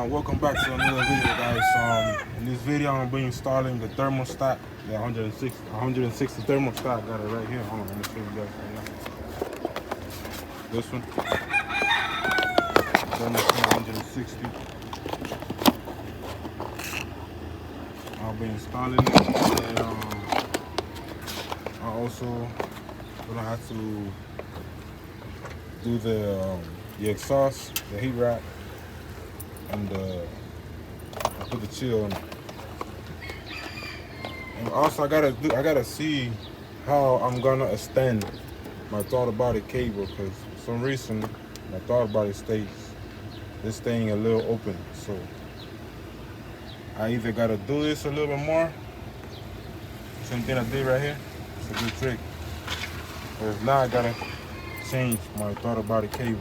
Welcome back to another video, guys. In this video, I'm gonna be installing the thermostat, the 160 thermostat. I got it right here. Hold on, let me show you guys right now. This one, thermostat 160. I'll be installing it, and I also gonna have to do the exhaust, the heat rack, and I put the chill on it. And also I gotta see how I'm gonna extend my throttle body cable, because for some reason my throttle body is staying a little open. So I either gotta do this a little bit more, same thing I did right here. It's a good trick. But if not, I gotta change my throttle body cable.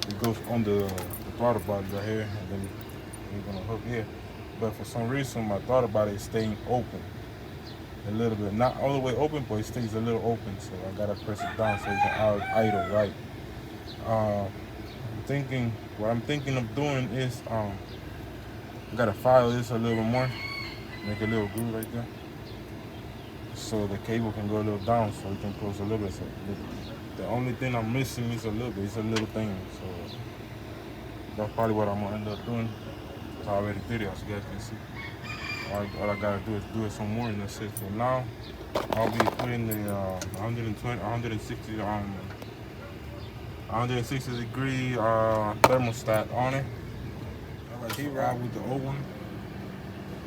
It goes on the throttle body right here, and then we're gonna hook here. But for some reason, my throttle body is staying open a little bit, not all the way open, but it stays a little open. So I gotta press it down so it can idle right. What I'm thinking of doing is I gotta file this a little bit more, make a little groove right there, so the cable can go a little down, so it can close a little bit. So the only thing I'm missing is a little bit. It's a little thing. So that's probably what I'm gonna end up doing. I already did it, as you guys can see. All I gotta do is do it some more, and that's it. For now, I'll be putting the 160 degree thermostat on it. Alright, heat rack with the old one.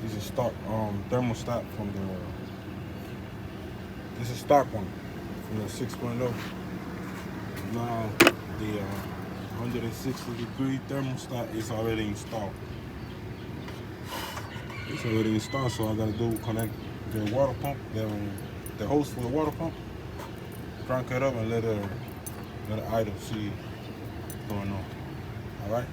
This is stock thermostat from the. This is stock one from the 6.0. Now the 160 degree thermostat is already installed. It's already installed, so all I gotta do is connect the water pump, the hose for the water pump, crank it up, and let it idle, see what's going on. All right,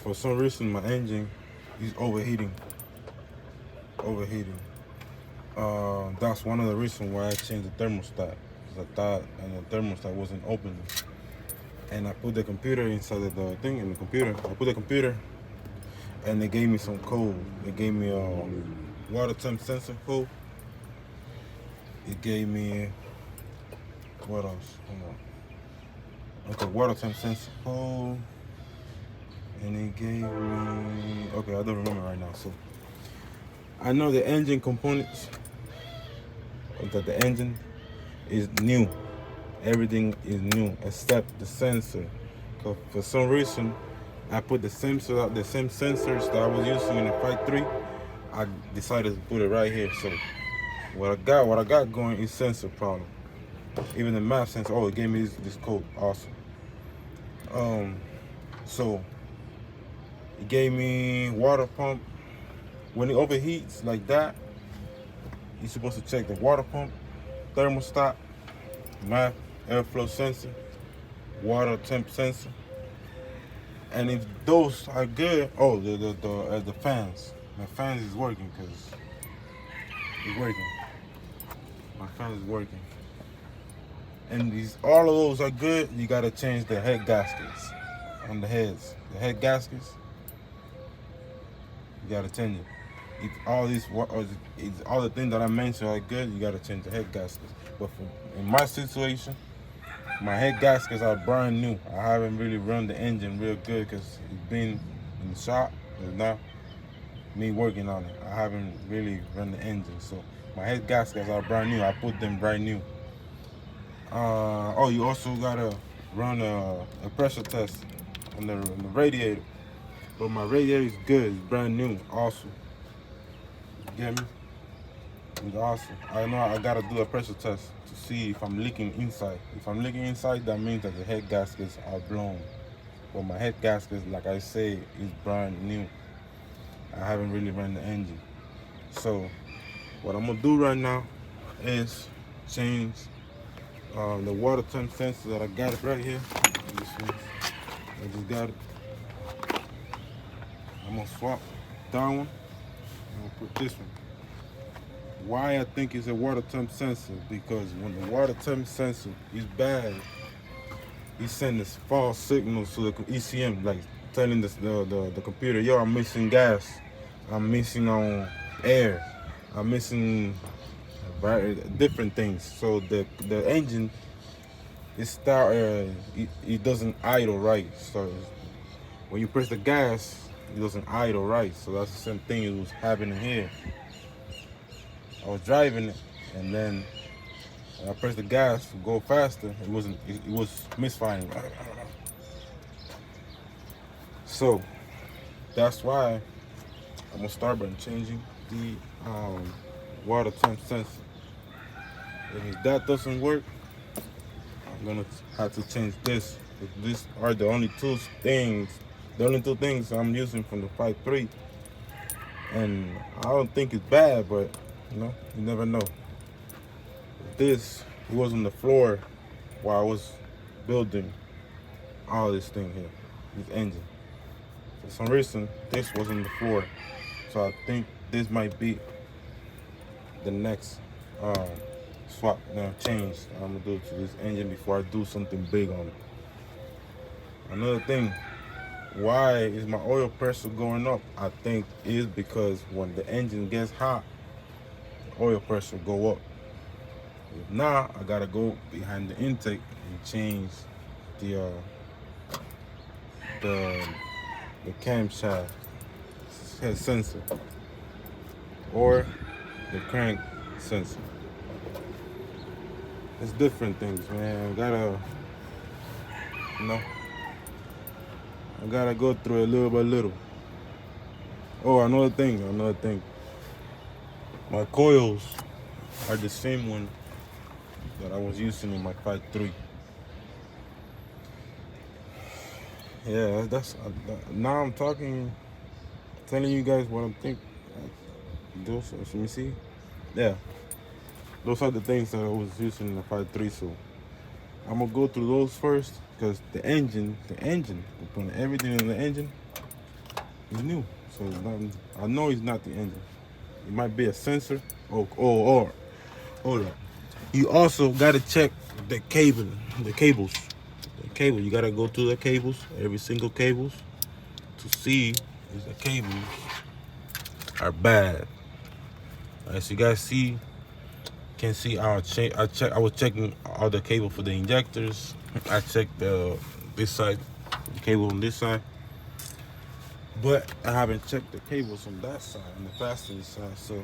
for some reason my engine is overheating. That's one of the reasons why I changed the thermostat, because I thought the thermostat wasn't opening. And I put the computer inside of the thing in the computer. I put the computer, and they gave me some code. They gave me a water temp sensor code. It gave me, what else? Hold on. Okay, water temp sensor code. And it gave me, okay, I don't remember right now. So I know the engine components, that the engine is new. Everything is new except the sensor. Cause for some reason, I put the same sensors that I was using in the Fight 3. I decided to put it right here. So what I got going is sensor problem. Even the map sensor. Oh, it gave me this code. Awesome. So it gave me water pump. When it overheats like that, you're supposed to check the water pump, thermostat, map, airflow sensor, water temp sensor. And if those are good, oh, the fans. My fans is working, because it's working. My fan is working. And all of those are good, you gotta change the head gaskets on the heads. The head gaskets, you gotta change it. If all the things that I mentioned are good, you gotta change the head gaskets. But in my situation, my head gaskets are brand new. I haven't really run the engine real good, because it's been in the shop. It's not me working on it. I haven't really run the engine, so my head gaskets are brand new. I put them brand new. Oh, you also gotta run a pressure test on the radiator. But my radiator is good. It's brand new. Awesome. You get me? It's awesome. I know I gotta do a pressure test to see if I'm leaking inside. If I'm leaking inside, that means that the head gaskets are blown. But my head gaskets, like I say, is brand new. I haven't really ran the engine. So what I'm gonna do right now is change the water temp sensor that I got it right here. This one, I just got it. I'm gonna swap that one. I'm gonna put this one. Why I think it's a water temp sensor? Because when the water temp sensor is bad, it sends false signals to the ECM, like telling the computer, yo, I'm missing gas, I'm missing air, I'm missing different things. So the engine it doesn't idle right. So when you press the gas, it doesn't idle right. So that's the same thing that was happening here. I was driving it, and then when I pressed the gas to go faster, it was misfiring. So that's why I'm gonna start by changing the water temp sensor. And if that doesn't work, I'm gonna have to change this. These are the only two things I'm using from the 5.3. And I don't think it's bad, but you never know. This was on the floor while I was building all this thing here, this engine. For some reason, this was on the floor. So I think this might be the next change I'm gonna do to this engine before I do something big on it. Another thing, why is my oil pressure going up? I think is because when the engine gets hot, the oil pressure go up. If not, I gotta go behind the intake and change the camshaft head sensor or the crank sensor. It's different things, man. I gotta go through it little by little. Oh, another thing. My coils are the same one that I was using in my 5.3. Yeah, now I'm telling you guys what I'm thinking. Those, let me see. Yeah, those are the things that I was using in the 5.3. So I'm gonna go through those first because the engine, putting everything in the engine is new. So I know it's not the engine. It might be a sensor. Or hold on. You also gotta check the cables. The cable. You gotta go through the cables, every single cables, to see if the cables are bad. As you guys can see, I was checking all the cable for the injectors. I checked this side, the cable on this side, but I haven't checked the cables on that side, on the passenger side. So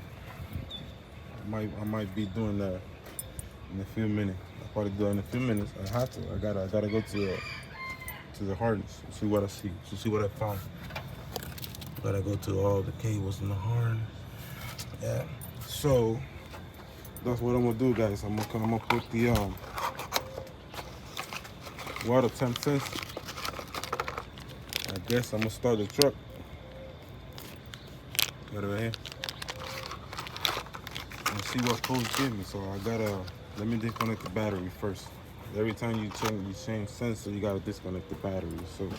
I might be doing that in a few minutes. I'll probably do it in a few minutes. I have to. I gotta go to the harness and see what I see. To see what I found. Gotta go to all the cables in the harness. Yeah. So that's what I'm gonna do, guys. I'm gonna put the water temp sensor. I guess I'm gonna start the truck. Got it right here. And see what codes give me. So let me disconnect the battery first. Every time you change sensor, you gotta disconnect the battery. So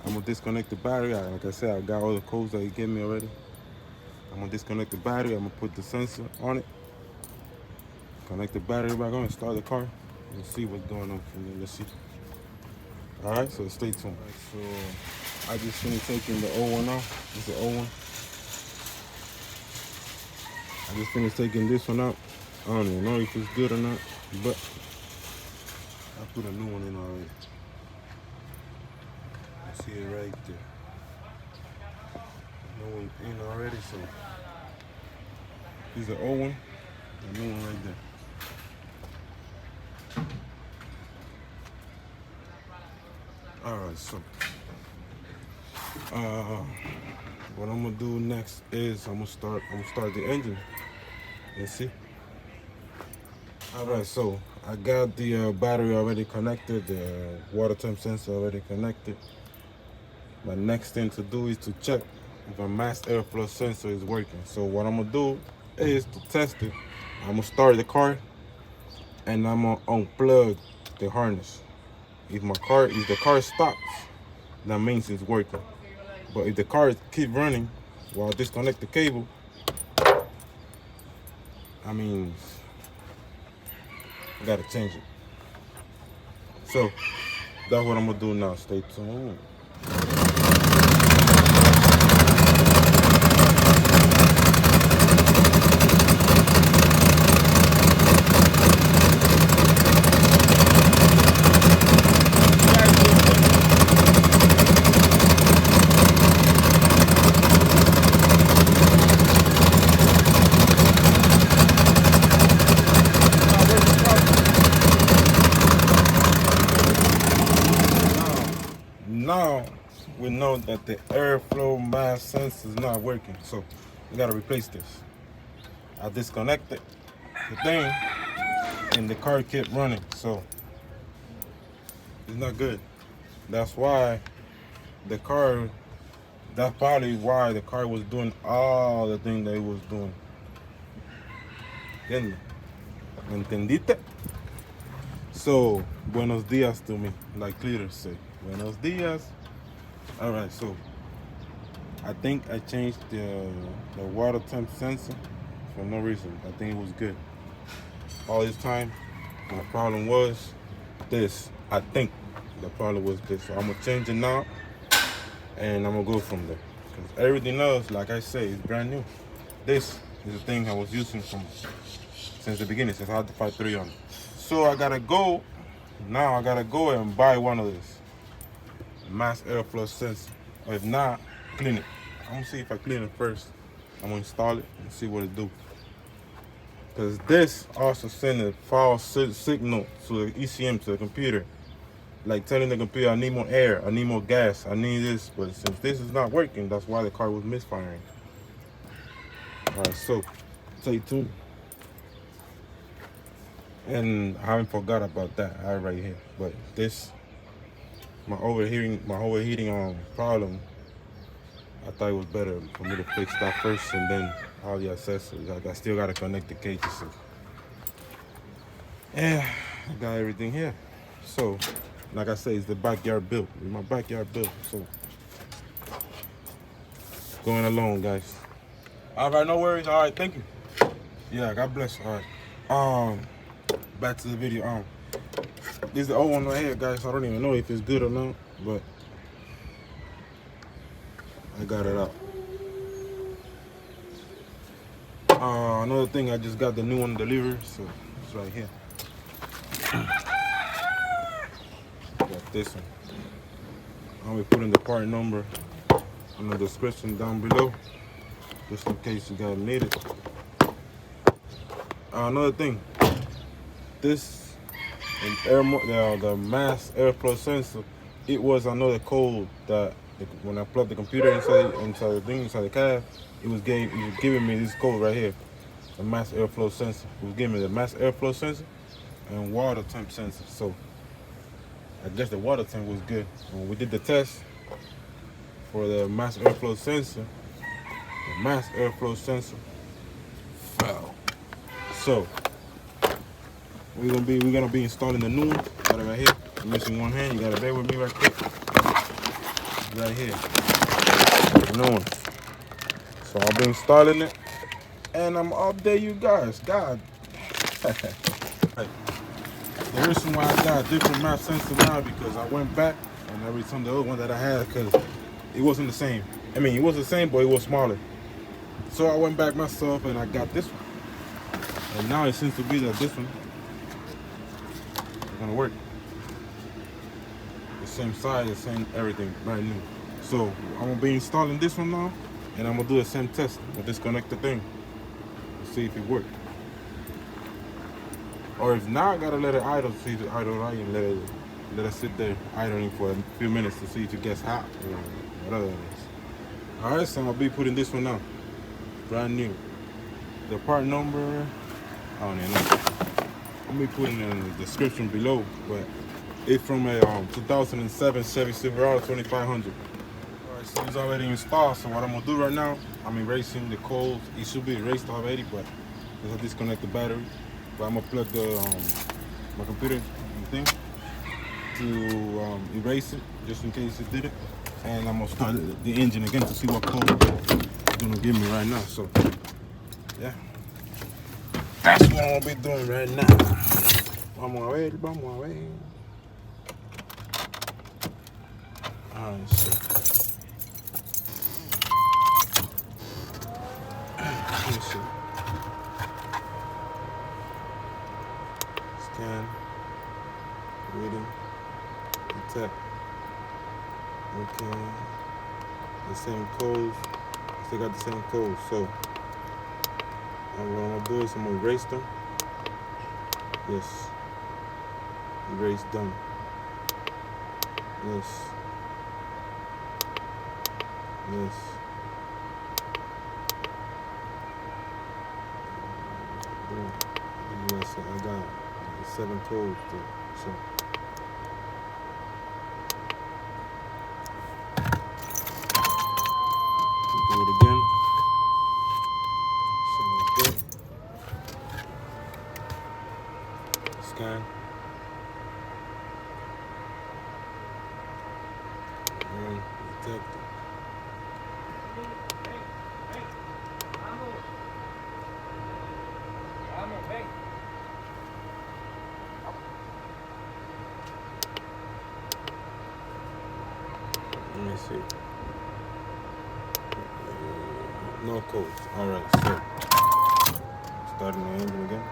I'm gonna disconnect the battery. Like I said, I got all the codes that he gave me already. I'm gonna disconnect the battery. I'm gonna put the sensor on it. Connect the battery back on and start the car. And see what's going on from there. Let's see. All right, so stay tuned. Right, so I just finished taking the old one out. This is the old one. I just finished taking this one out. I don't even know if it's good or not, but I put a new one in already. I see it right there. New one in already, so here's the old one, the new one right there. All right, so what I'm gonna do next is I'm gonna start the engine. You see? All right, so I got the battery already connected, the water temp sensor already connected. My next thing to do is to check if a mass airflow sensor is working. So what I'm gonna do is to test it. I'm gonna start the car and I'm gonna unplug the harness. If the car stops, that means it's working. But if the car keep running while I disconnect the cable, I mean, I gotta change it. So that's what I'm gonna do now. Stay tuned. Now we know that the airflow mass sensor is not working, so we gotta replace this. I disconnected the thing and the car kept running, so it's not good. That's why that's probably why the car was doing all the things that it was doing. ¿Entendiste? So, buenos dias to me, like leaders say. Buenos dias. All right, so I think I changed the water temp sensor for no reason. I think it was good. All this time, my problem was this. I think the problem was this. So I'm gonna change it now, and I'm gonna go from there. Because everything else, like I say, is brand new. This is the thing I was using since the beginning, since I had the 5.3 on. So I gotta go and buy one of these mass airflow sensor. Or if not, clean it. I'm gonna see if I clean it first. I'm gonna install it and see what it do. Because this also sends a false signal to the ECM, to the computer. Like telling the computer, I need more air, I need more gas, I need this. But since this is not working, that's why the car was misfiring. All right, so stay tuned. And I haven't forgot about that right here. But this, my overheating problem, I thought it was better for me to fix that first and then all the accessories. Like I still gotta connect the cages. So. Yeah, I got everything here. So, like I say, it's the backyard build. It's my backyard build. So, going along, guys. All right, no worries. All right, thank you. Yeah, God bless. All right. Back to the video. This is the old one right here, guys. I don't even know if it's good or not, but I got it out. Another thing, I just got the new one delivered, so it's right here. Got this one. I'll be putting the part number in the description down below, just in case you guys need it. Another thing, this the mass airflow sensor, it was another code that when I plugged the computer inside the thing, inside the cab, it was giving me this code right here, the mass airflow sensor. It was giving me the mass airflow sensor and water temp sensor. So I guess the water temp was good. When we did the test for the mass airflow sensor, fell. So we're gonna be installing the new one. Got it right here. I'm missing one hand. You gotta bear with me right quick. Right here. The new one. So I'll be installing it, and I'm gonna update you guys. God. Right. The reason why I got a different map sensor now because I went back and I returned the other one that I had because it wasn't the same. I mean, it was the same, but it was smaller. So I went back myself and I got this one. And now it seems to be that this one is gonna work. The same size, the same everything, brand new. So I'm gonna be installing this one now, and I'm gonna do the same test. I'll disconnect the thing and see if it works. Or if not, I gotta let it idle, see if it idle right, and let it sit there idling for a few minutes to see if it gets hot or whatever it is. Alright, so I'll be putting this one out. Brand new. The part number, I don't even know. Let me put it in the description below. But it's from a 2007 Chevy Silverado 2500. Alright, so it's already installed. So what I'm gonna do right now, I'm erasing the codes. It should be erased already, but I disconnect the battery. But I'm gonna plug the my computer thing to erase it, just in case it did it. And I'm gonna start the engine again to see what code it's gonna give me right now. So yeah, that's what I'm gonna be doing right now. Vamos a ver. Alright, so let me see. Scan, reading, detect. Okay, the same codes. Still got the same code. So what I'm gonna do is I'm gonna erase them. Yes. Erase done. Yes. Yes. Boom. Yes, I got it. 7 codes there. So do it again. Same as good. Scan. And detect. Let me see. No codes. Alright, so starting the engine again.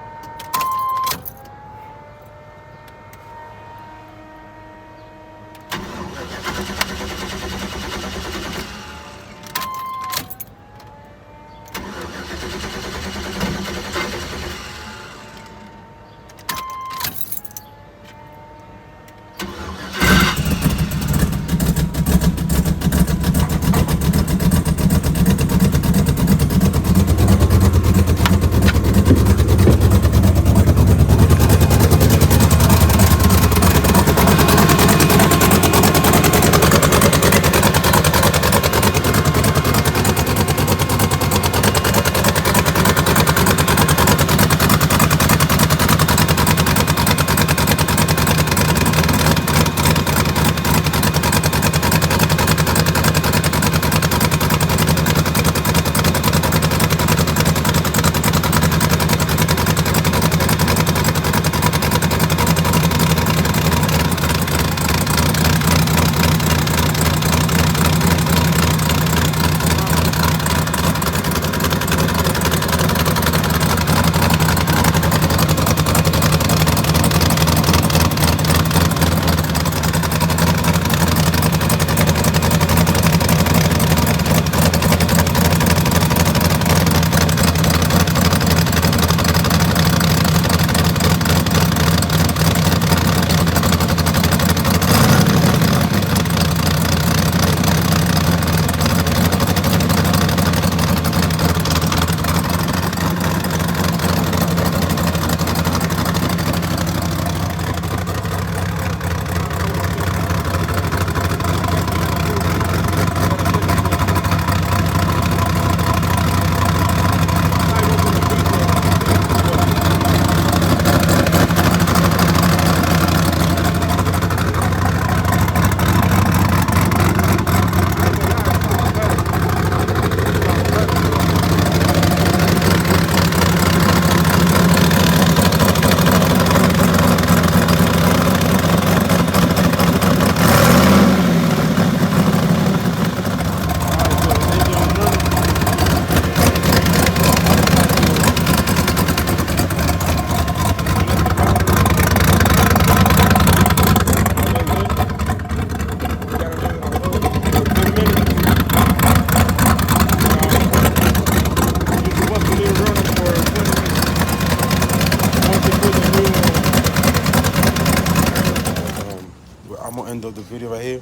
End of the video right here,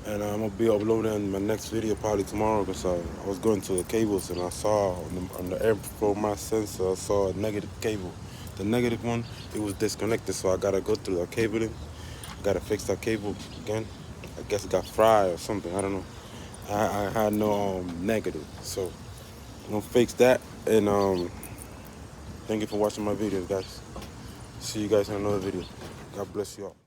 And I'm gonna be uploading my next video probably tomorrow, because I was going to the cables and I saw on the airflow mass sensor, I saw a negative cable. The negative one, it was disconnected, so I gotta go through the cabling. Gotta fix that cable again. I guess it got fried or something, I don't know. I had no negative, so I'm gonna fix that. And thank you for watching my videos, guys. See you guys in another video. God bless you all.